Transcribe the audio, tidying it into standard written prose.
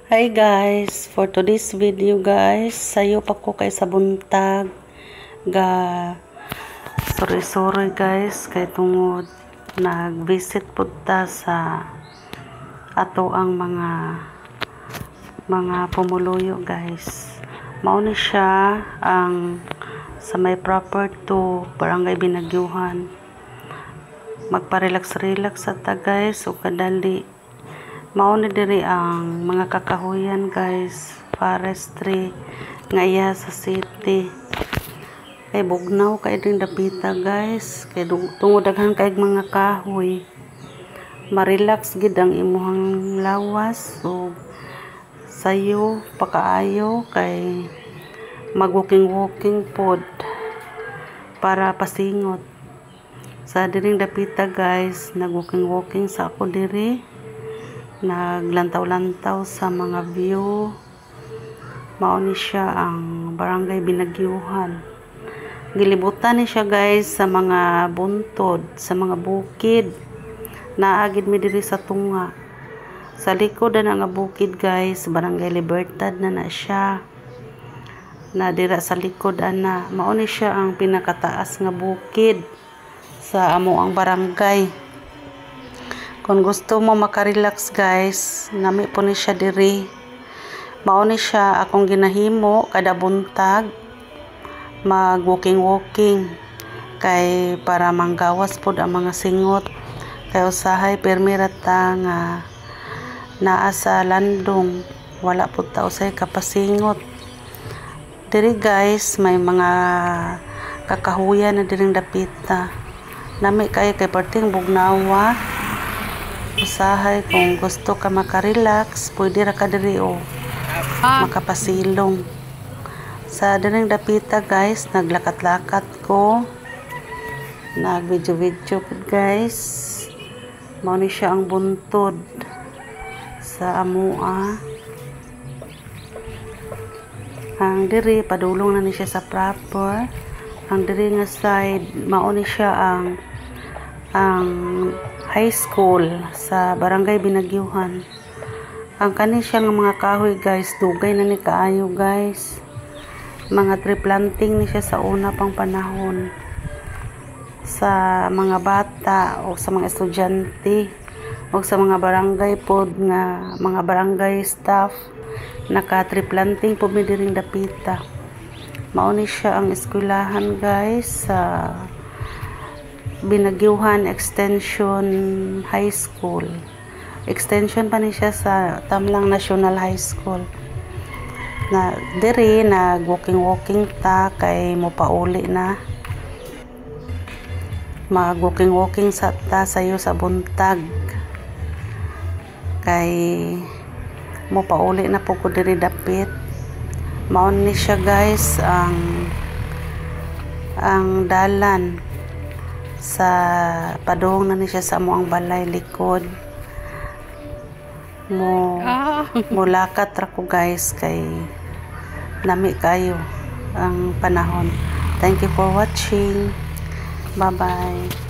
Hi guys, for today's video guys, sayo pa ko kay sa buntag ga sorry guys kay tungod nag-visit punta sa ato ang mga pumuluyo guys. Mao ni siya ang sa may proper to Barangay Binagyuhan. Magpa-relax sa ta guys o kadali. Mao na diri ang mga kakahuyan guys, forestry nga iya sa city. Kay bugnaw kay ding dapita guys, kay tungod daghan kay mga kahoy. Ma-relax gid ang imuhang lawas o sayo pakaayo kay mag-walking pod para pasingot. Sa diring dapita guys, nag-walking sa ako diri. Naglantaw-lantaw sa mga view. Mao ni siya ang Barangay Binagyuhan. Gilibutan ni siya guys sa mga buntod, sa mga bukid. Naagid mi diri sa tunga. Sa likod na nga bukid guys, Barangay Libertad na siya. Na dira sa likod ana, mao ni siya ang pinakataas nga bukid sa amo ang barangay. Kung gusto mo makarelax guys, nami po ni siya diri. Mao ni siya akong ginahimo kada buntag mag-walking kay para manggawas pod ang mga singot. Kay usahay permirata nga naa sa landong, wala pod ta usay kapasingot. Diri guys may mga kakahuyan na diring dapita. Nami kay perting bugnawa. Usahay kung gusto ka makarelax, pwede ra ka diri o makapasilong. Sa diring dapita guys, naglakat-lakat ko. Nag-video guys. Mao ni siya ang buntod sa amua. Ang diri padulong na ni siya sa proper. Ang diri nga side, mao ni siya ang high school sa Barangay Binagyuhan. Ang kani siya nga mga kahoy guys, dugay na ni kaayo guys. Mga tree planting ni siya sa una pang panahon. Sa mga bata o sa mga estudyante o sa mga barangay pod nga mga barangay staff, naka tree planting po mi diring dapita. Mao ni siya ang eskwelahan guys sa Binagyuhan Extension High School. Extension pa ni siya sa Tamlang National High School. Na diri nag-walking ta kay mo pauli na. Mag-walking sa ta sayo sa buntag. Kay mo pauli na po ko diri dapit. Mao ni siya guys ang dalan sa padong na ni siya sa amoang balay likod. Mulakat ra ko guys kay nami kayo ang panahon. Thank you for watching. Bye bye.